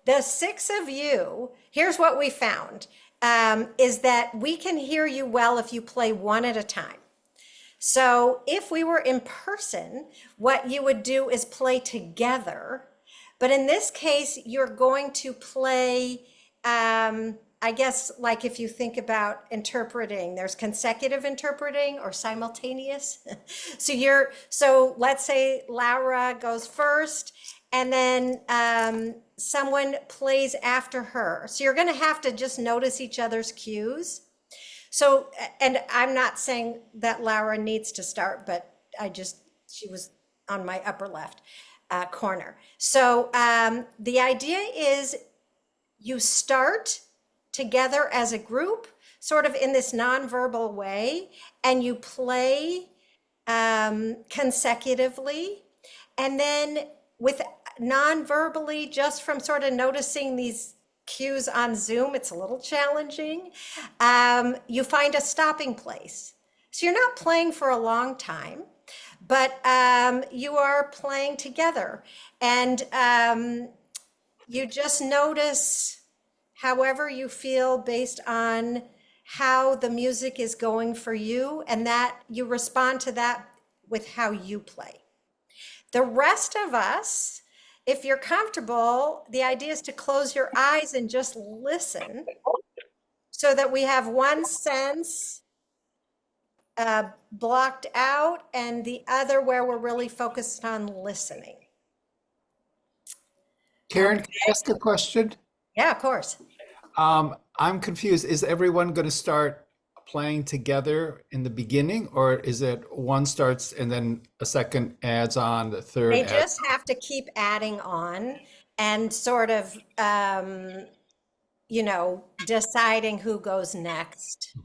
The six of you, here's what we found, is that we can hear you well if you play one at a time. So if we were in person, what you would do is play together. But in this case, you're going to play, I guess, like if you think about interpreting, there's consecutive interpreting or simultaneous. So let's say Laura goes first and then someone plays after her. So you're going to have to just notice each other's cues. So, and I'm not saying that Laura needs to start, but she was on my upper left corner. So the idea is you start together as a group, sort of in this nonverbal way, and you play consecutively. And then with non-verbally, just from sort of noticing these cues on Zoom, it's a little challenging. You find a stopping place. So you're not playing for a long time, but you are playing together. And you just notice however you feel based on how the music is going for you, and that you respond to that with how you play. The rest of us, if you're comfortable, the idea is to close your eyes and just listen so that we have one sense blocked out and the other where we're really focused on listening. Karen, can I ask a question? Yeah, of course. I'm confused. Is everyone going to start playing together in the beginning, or is it one starts and then a second adds on, the third They adds just have to keep adding on and sort of, deciding who goes next.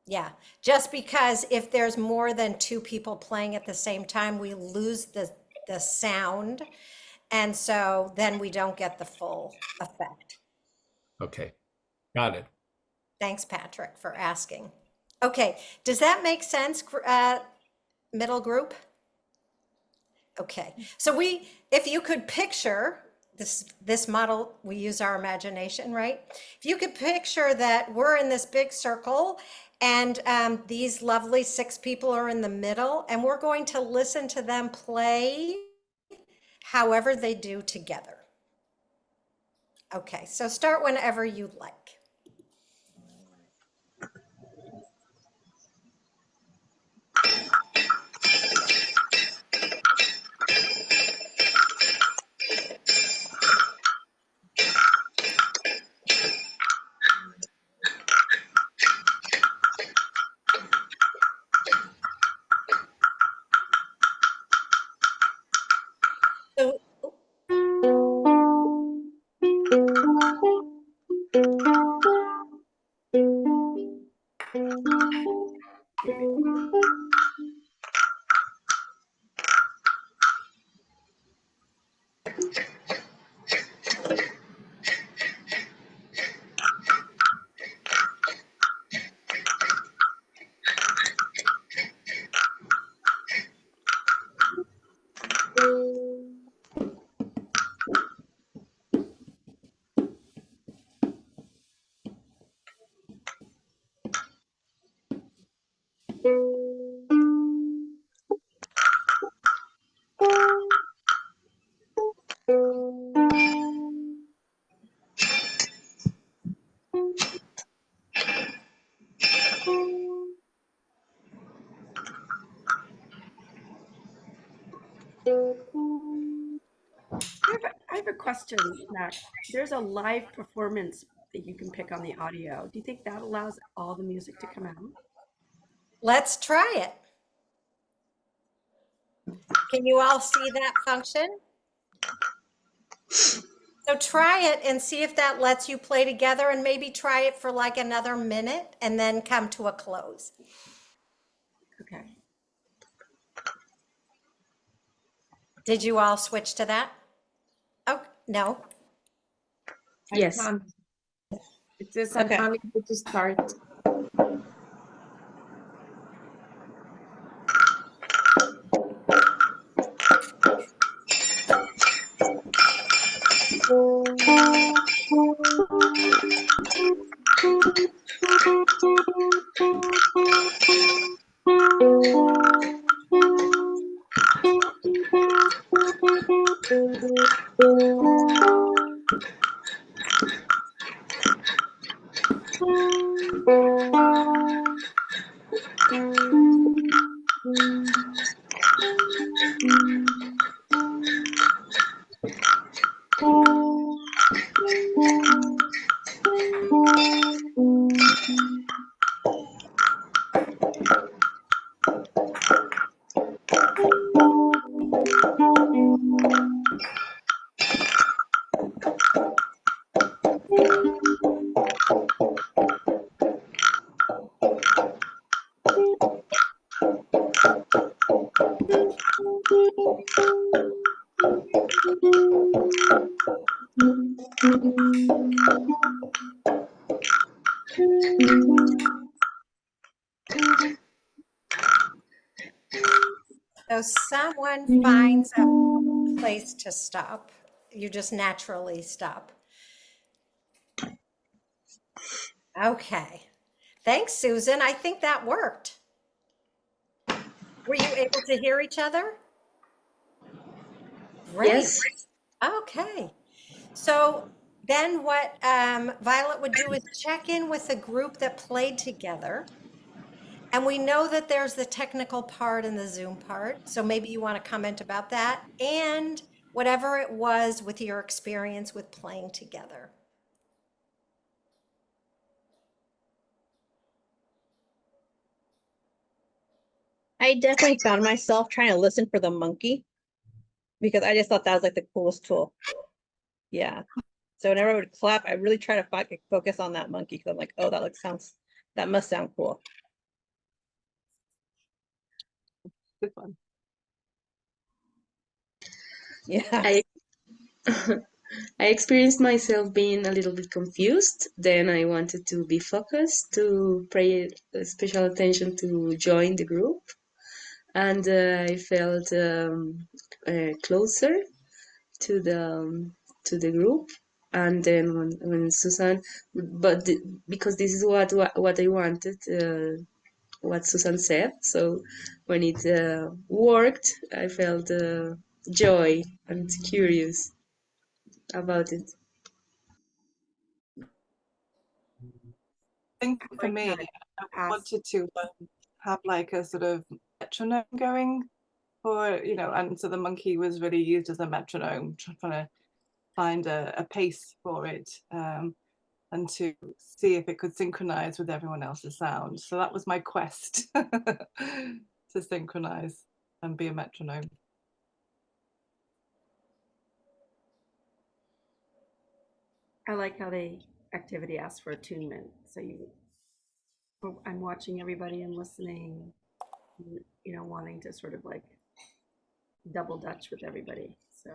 Yeah, just because if there's more than two people playing at the same time, we lose the sound. And so then we don't get the full effect. Okay, got it. Thanks, Patrick, for asking. Okay, does that make sense, middle group? Okay, so if you could picture this model, we use our imagination, right? If you could picture that we're in this big circle and these lovely six people are in the middle, and we're going to listen to them play however they do together. Okay, so start whenever you like. So I have a question, Max. There's a live performance that you can pick on the audio. Do you think that allows all the music to come out? let's try it. Can you all see that function? So try it and see if that lets you play together, and maybe try it for like another minute and then come to a close. Okay. Did you all switch to that? Oh, no. Yes. It says Okay. I'm unable to start. So someone finds a place to stop. You just naturally stop. Okay. Thanks, Susan. I think that worked. Were you able to hear each other? Great. Yes. Okay. So then what Violet would do is check in with the group that played together. And we know that there's the technical part and the Zoom part. So maybe you want to comment about that and whatever it was with your experience with playing together. I definitely found myself trying to listen for the monkey because I just thought that was like the coolest tool. Yeah. So whenever I would clap, I really try to focus on that monkey because I'm like, oh, that must sound cool. Good one. Yeah. I I experienced myself being a little bit confused. Then I wanted to be focused, to pay special attention to join the group, and I felt closer to the group. And then when Susan, because this is what I wanted, what Susan said. So when it worked, I felt joy and curious about it. I think for Like me, that. I Ask. wanted to have like a sort of metronome going for, and so the monkey was really used as a metronome, trying to find a pace for it, and to see if it could synchronize with everyone else's sound. So that was my quest to synchronize and be a metronome. I like how the activity asks for attunement. So I'm watching everybody and listening, wanting to sort of like double dutch with everybody. So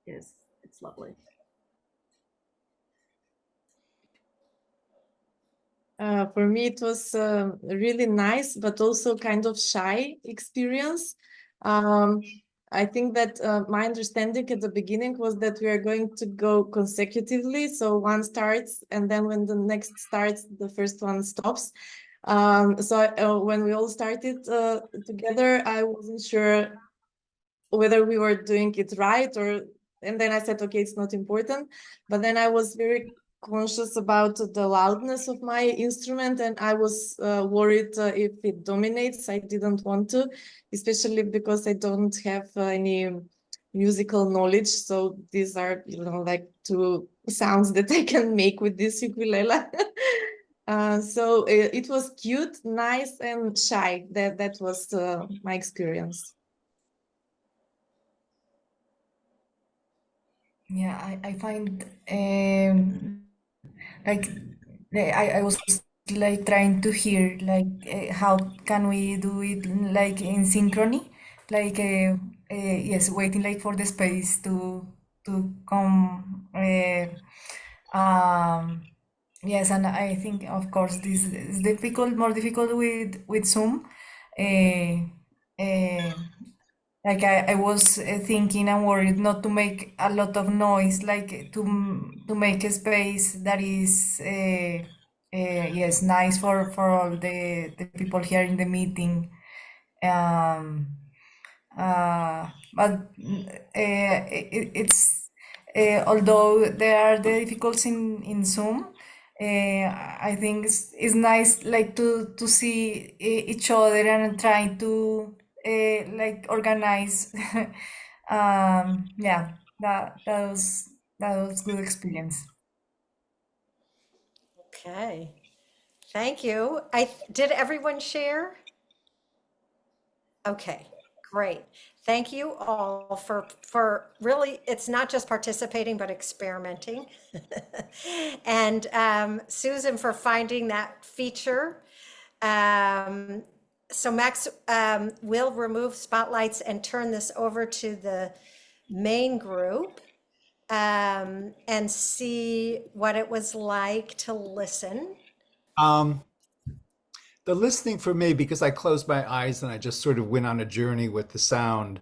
it's lovely. For me, it was really nice, but also kind of shy experience. I think that my understanding at the beginning was that we are going to go consecutively. So one starts, and then when the next starts, the first one stops. When we all started together, I wasn't sure whether we were doing it right, and then I said, okay, it's not important. But then I was very conscious about the loudness of my instrument, and I was worried if it dominates. I didn't want to, especially because I don't have any musical knowledge. So these are, like two sounds that I can make with this ukulele. So it was cute, nice, and shy. That was my experience. Yeah, I find like I was like trying to hear like how can we do it like in synchrony, like yes, waiting like for the space to come. Yes, and I think of course this is difficult, more difficult with Zoom. Uh, uh, like I was thinking and worried not to make a lot of noise, like to make a space that is yes, nice for all the people here in the meeting. Um, but it's although there are the difficulties in Zoom, I think it's nice like to see each other and trying to like organize. Yeah, that was good experience. Okay, thank you. Did everyone share? Okay, great. Thank you all for really, it's not just participating, but experimenting. And Susan for finding that feature. So Max will remove spotlights and turn this over to the main group and see what it was like to listen. Um, the listening for me, because I closed my eyes and I just sort of went on a journey with the sound,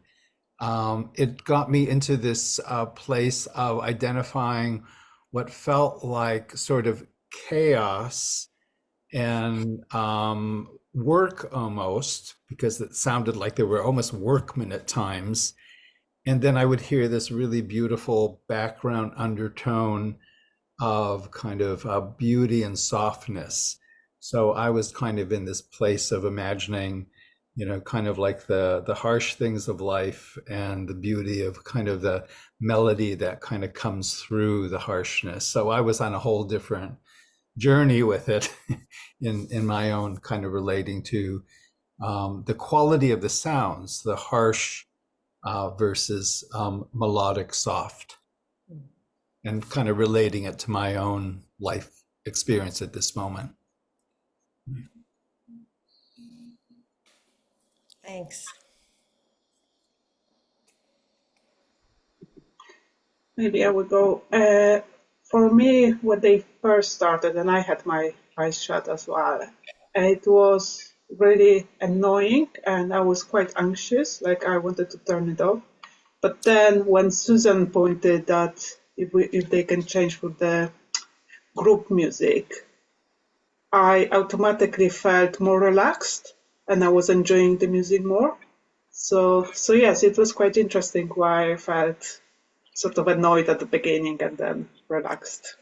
it got me into this place of identifying what felt like sort of chaos and work almost, because it sounded like there were almost workmen at times. And then I would hear this really beautiful background undertone of kind of beauty and softness. So I was kind of in this place of imagining, kind of like the harsh things of life and the beauty of kind of the melody that kind of comes through the harshness. So I was on a whole different journey with it in my own kind of relating to the quality of the sounds, the harsh versus melodic soft, and kind of relating it to my own life experience at this moment. Thanks. Maybe I would go. For me, when they first started, and I had my eyes shut as well, it was really annoying and I was quite anxious, like I wanted to turn it off. But then when Susan pointed that if they can change for the group music, I automatically felt more relaxed and I was enjoying the music more. So yes, it was quite interesting why I felt sort of annoyed at the beginning and then relaxed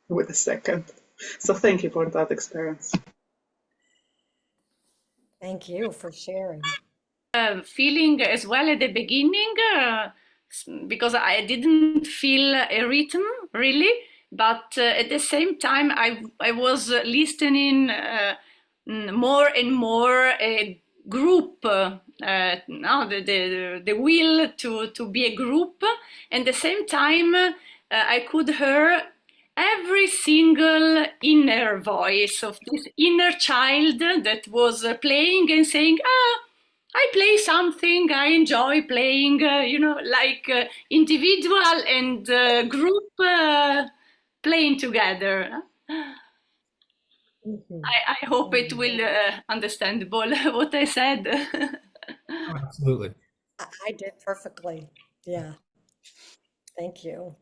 with the second. So thank you for that experience. Thank you for sharing. Feeling as well at the beginning, because I didn't feel a rhythm really, but at the same time I was listening more and more a group, now the will to be a group, and at the same time I could hear every single inner voice of this inner child that was playing and saying, I play something, I enjoy playing, like individual and group playing together. I hope it will understandable what I said. Absolutely. I did perfectly. Yeah. Thank you.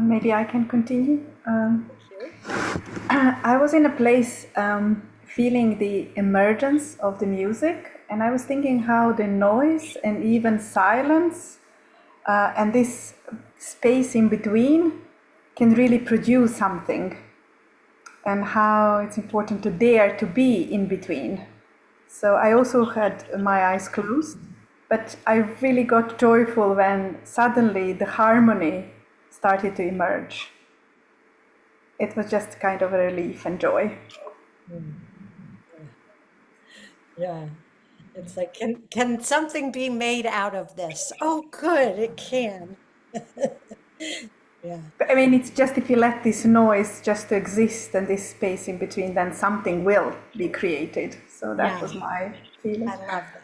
Maybe I can continue. I was in a place feeling the emergence of the music, and I was thinking how the noise and even silence and this space in between can really produce something, and how it's important to dare to be in between. So I also had my eyes closed, but I really got joyful when suddenly the harmony started to emerge. It was just kind of a relief and joy. Yeah. It's like, can something be made out of this? Oh, good, it can. Yeah. But I mean, it's just if you let this noise just to exist and this space in between, then something will be created. So that was my feeling. I love that.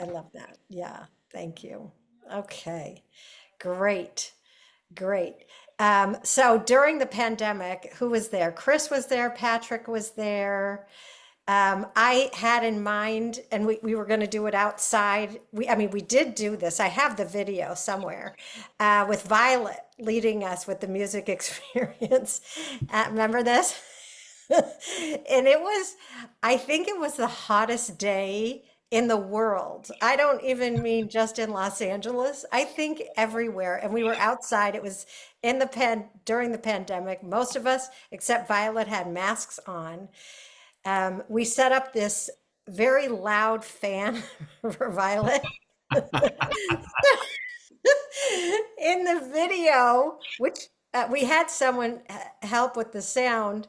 I love that. Yeah. Thank you. Okay. Great. Great. So during the pandemic, who was there? Chris was there. Patrick was there. I had in mind, and we were going to do it outside. We did do this. I have the video somewhere with Violet leading us with the music experience. Remember this? And I think it was the hottest day in the world. I don't even mean just in Los Angeles. I think everywhere. And we were outside. It was in the during the pandemic. Most of us, except Violet, had masks on. We set up this very loud fan for Violet. In the video, which we had someone help with the sound.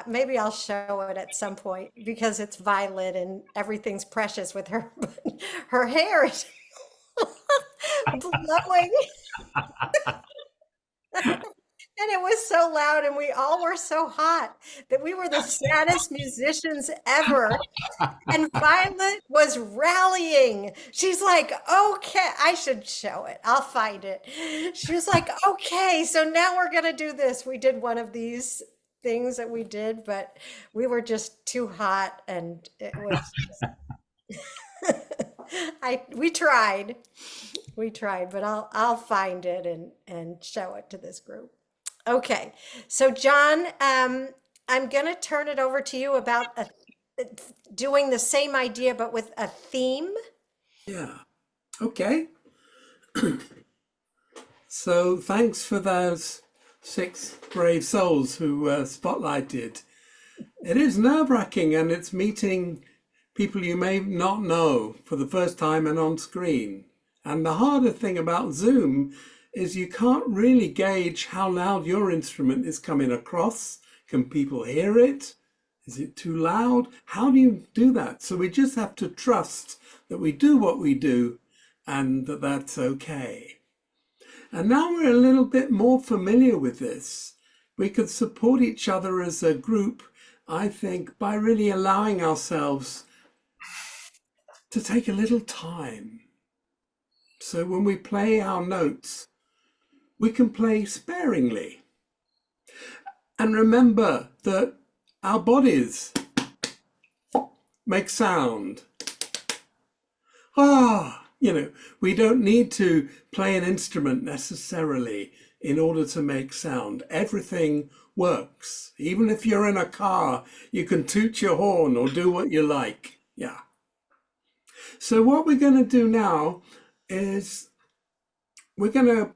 Maybe I'll show it at some point because it's Violet and everything's precious with her. Her hair is blowing. And it was so loud, and we all were so hot that we were the saddest musicians ever. And Violet was rallying. She's like, okay, I should show it. I'll find it. She was like, okay, so now we're going to do this. We did one of these things that we did, but we were just too hot, and it was we tried, but I'll find it and show it to this group. Okay, so John, I'm going to turn it over to you about doing the same idea, but with a theme. Yeah. Okay. So thanks for those 6 brave souls who spotlighted. It is nerve-wracking, and it's meeting people you may not know for the first time and on screen. And the harder thing about Zoom is you can't really gauge how loud your instrument is coming across. Can people hear it? Is it too loud? How do you do that? So we just have to trust that we do what we do and that that's okay. And now we're a little bit more familiar with this. We could support each other as a group, I think, by really allowing ourselves to take a little time. So when we play our notes, we can play sparingly. And remember that our bodies make sound. We don't need to play an instrument necessarily in order to make sound. Everything works. Even if you're in a car, you can toot your horn or do what you like. Yeah. So what we're going to do now is we're going to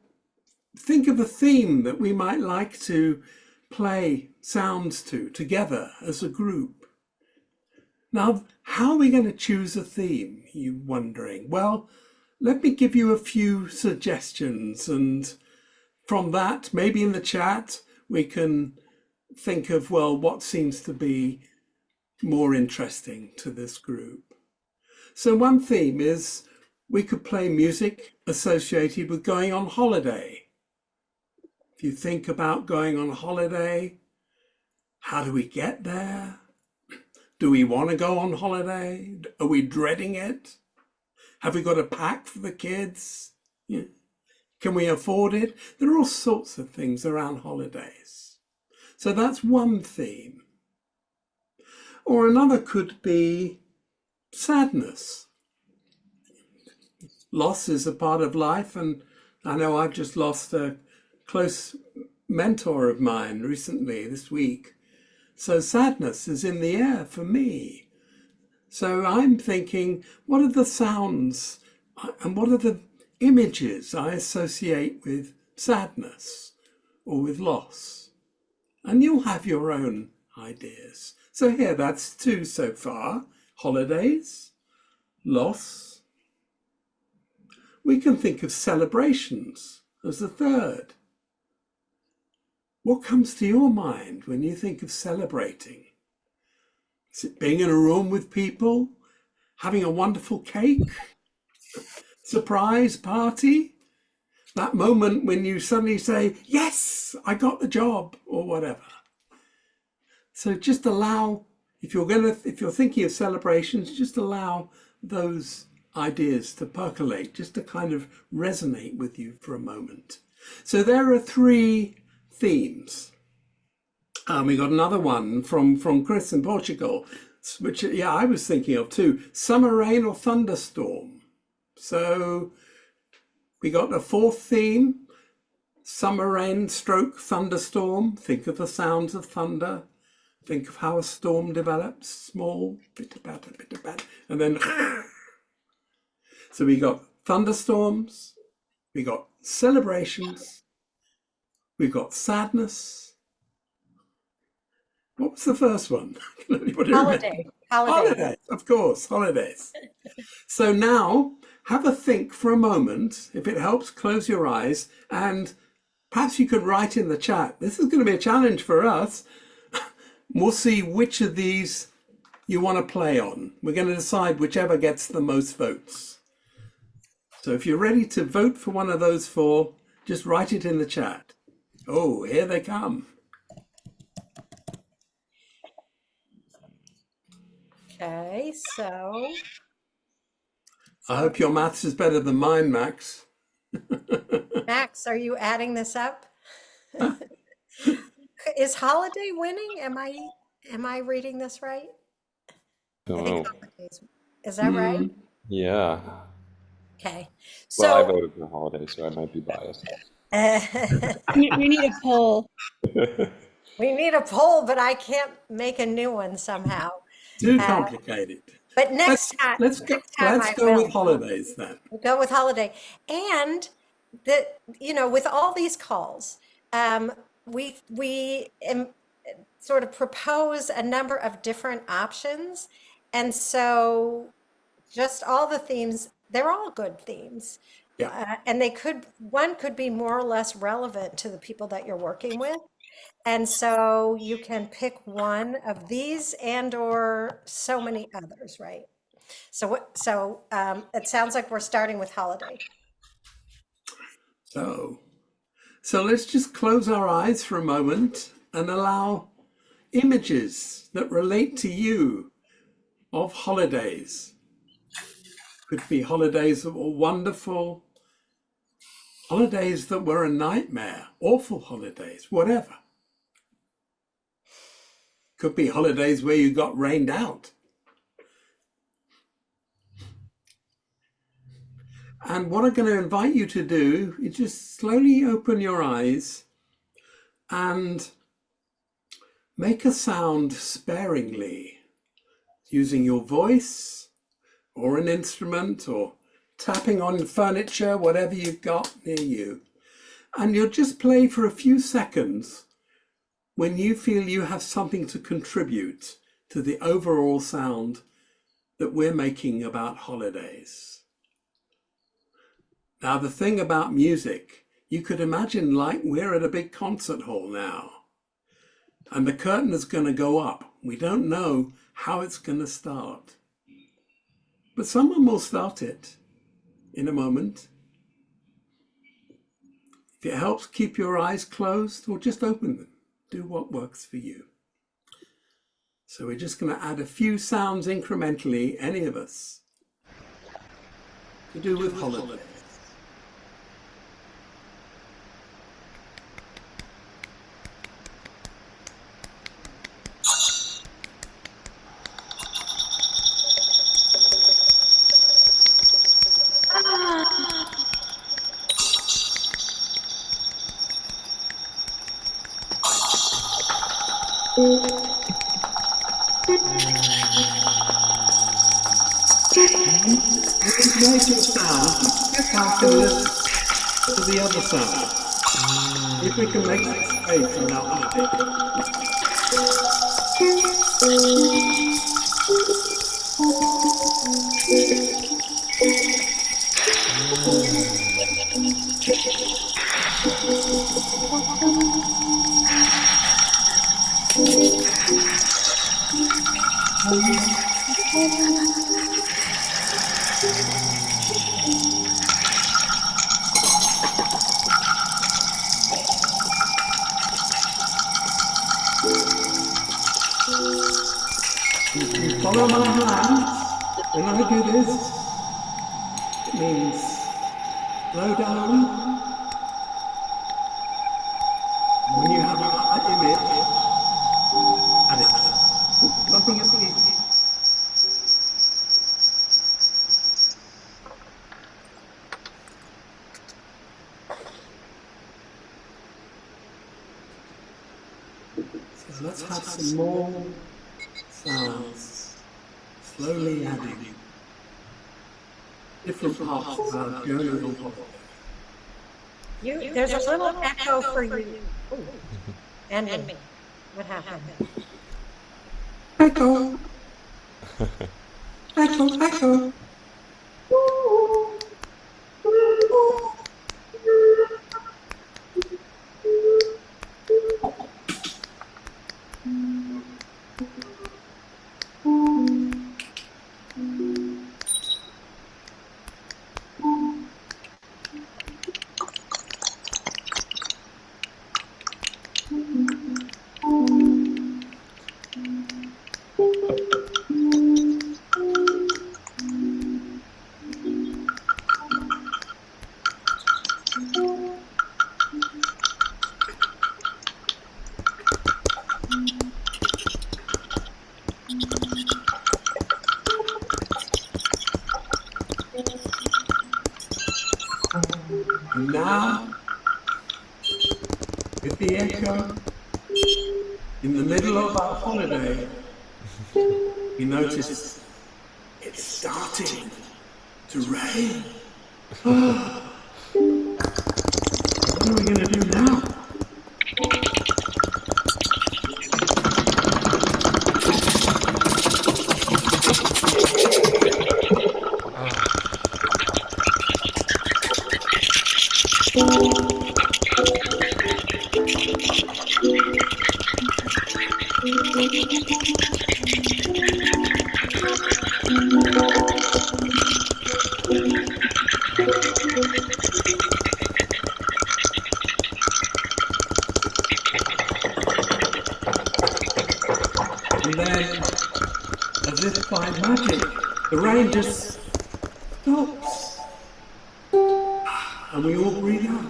think of a theme that we might like to play sounds to together as a group. Now, how are we going to choose a theme, you're wondering? Well, let me give you a few suggestions, and from that, maybe in the chat, we can think of, well, what seems to be more interesting to this group. So one theme is we could play music associated with going on holiday. If you think about going on holiday, how do we get there? Do we want to go on holiday? Are we dreading it? Have we got a pack for the kids? Can we afford it? There are all sorts of things around holidays. So that's one theme. Or another could be sadness. Loss is a part of life, and I know I've just lost a close mentor of mine recently this week. So sadness is in the air for me. So I'm thinking, what are the sounds and what are the images I associate with sadness or with loss? And you'll have your own ideas. So here, that's 2 so far. Holidays, loss. We can think of celebrations as the 3rd. What comes to your mind when you think of celebrating? Is it being in a room with people, having a wonderful cake, surprise party? That moment when you suddenly say, yes, I got the job, or whatever. So just allow, if you're thinking of celebrations, just allow those ideas to percolate, just to kind of resonate with you for a moment. So there are 3 themes. We got another one from Chris in Portugal, which, yeah, I was thinking of too. Summer rain or thunderstorm. So we got a 4th theme, summer rain stroke thunderstorm. Think of the sounds of thunder. Think of how a storm develops, small, pitter-patter, pitter-patter, and then So we got thunderstorms, we got celebrations, we've got sadness. What was the first one? Can anybody remember? Holiday. Holidays, of course, holidays. So now have a think for a moment. If it helps, close your eyes, and perhaps you could write in the chat. This is going to be a challenge for us. We'll see which of these you want to play on. We're going to decide whichever gets the most votes. So if you're ready to vote for one of those four, just write it in the chat. Oh, here they come. Okay, so I hope your maths is better than mine, Max. Max, are you adding this up? Is Holiday winning? Am I reading this right? I Don't think know. Holiday's, is that right? Yeah. Okay. Well, I So voted for Holiday, so I might be biased. We need a poll. we need a poll, but I can't make a new one somehow. Too complicated. But next time, Let's next time I go will. with holidays then. We'll go with Holiday. And with all these calls, we sort of propose a number of different options. And so just all the themes, they're all good themes. Yeah. And one could be more or less relevant to the people that you're working with. And so you can pick one of these and or so many others, right? So it sounds like we're starting with Holiday. So let's just close our eyes for a moment and allow images that relate to you of holidays. Could be holidays that were wonderful, holidays that were a nightmare, awful holidays, whatever. Could be holidays where you got rained out. And what I'm going to invite you to do is just slowly open your eyes and make a sound sparingly using your voice or an instrument or tapping on furniture, whatever you've got near you. And you'll just play for a few seconds when you feel you have something to contribute to the overall sound that we're making about holidays. Now, the thing about music, you could imagine like we're at a big concert hall now, and the curtain is going to go up. We don't know how it's going to start, but someone will start it in a moment. If it helps, keep your eyes closed or just open them. Do what works for you. So we're just going to add a few sounds incrementally, any of us, to do with holiday. Make a sound, just have to listen to the other sound. If we can make some space in that You follow my hand when I do this. It means slow down. When you have an image, add it. Nothing is easy. So let's have some more sounds, slowly adding. different parts of our journey on holiday. There's a little echo for you. Ooh. And me. What happened? Echo, echo, echo. And now, with the echo, in the middle of our holiday, we notice it's starting to rain. What are we going to do now? And then, as if by magic, the rain just stops. And we all breathe out.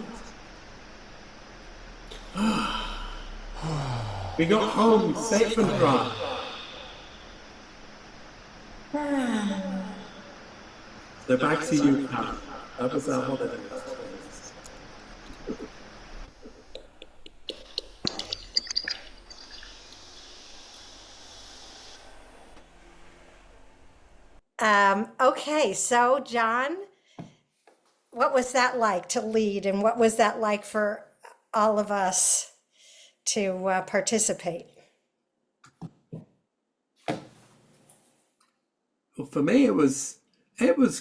We got home safe and dry. So back to you, Karen. That was our holiday. Okay, so John, what was that like to lead, and what was that like for all of us to participate? Well, for me, it was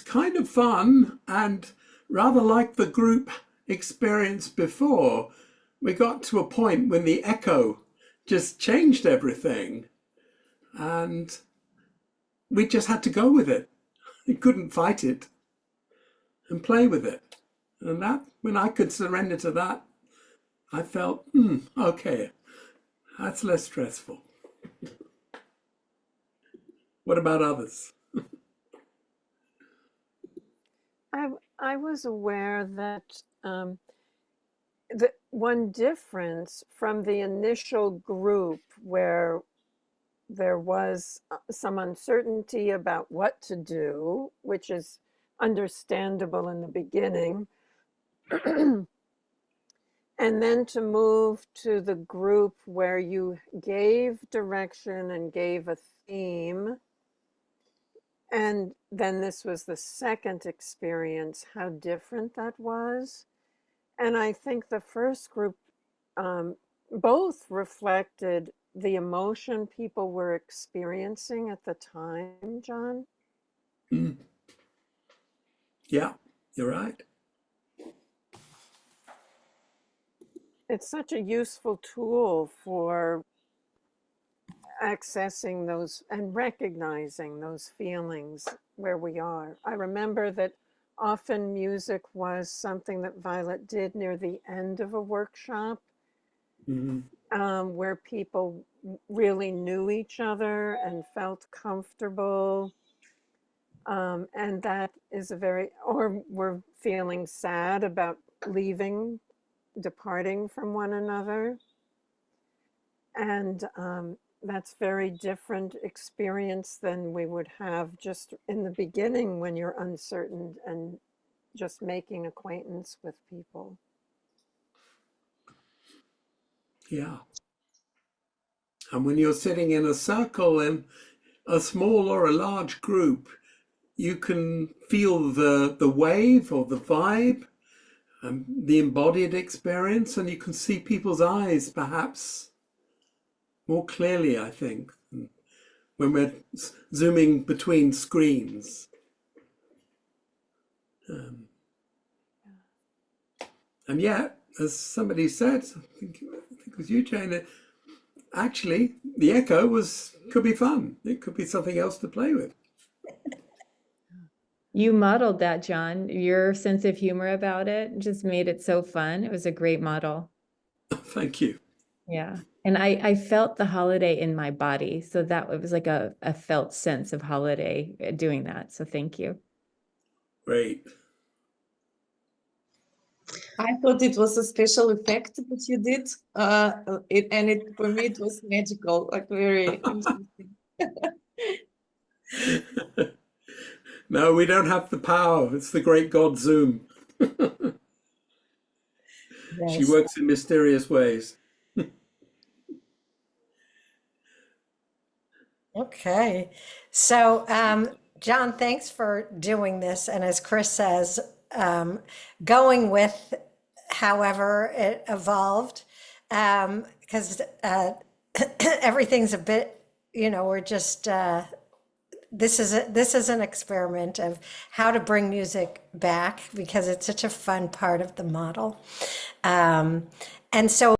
kind of fun, and rather like the group experience before, we got to a point when the echo just changed everything, and we just had to go with it. We couldn't fight it and play with it. And that, when I could surrender to that, I felt, okay, that's less stressful. What about others? I was aware that the one difference from the initial group where there was some uncertainty about what to do, which is understandable in the beginning, and then to move to the group where you gave direction and gave a theme. And then this was the second experience, how different that was. And I think the first group both reflected the emotion people were experiencing at the time, John. Yeah, you're right. It's such a useful tool for accessing those and recognizing those feelings where we are. I remember that often music was something that Violet did near the end of a workshop, where people really knew each other and felt comfortable. And that is or were feeling sad about leaving, departing from one another. And that's very different experience than we would have just in the beginning when you're uncertain and just making acquaintance with people. Yeah. And when you're sitting in a circle in a small or a large group, you can feel the wave or the vibe, the embodied experience, and you can see people's eyes perhaps more clearly, I think, when we're zooming between screens. And yet, as somebody said, I think it was you, Jane, actually the echo could be fun. It could be something else to play with. You modeled that, John. Your sense of humor about it just made it so fun. It was a great model. Thank you. Yeah. And I felt the holiday in my body. So that it was like a felt sense of holiday doing that. So thank you. Great. I thought it was a special effect that you did, for me it was magical, like very interesting. No, we don't have the power. It's the great God Zoom. She Yes. works in mysterious ways. Okay. So, John, thanks for doing this. And as Chris says, going with however it evolved, because everything's a bit, we're just, this is an experiment of how to bring music back because it's such a fun part of the model. And so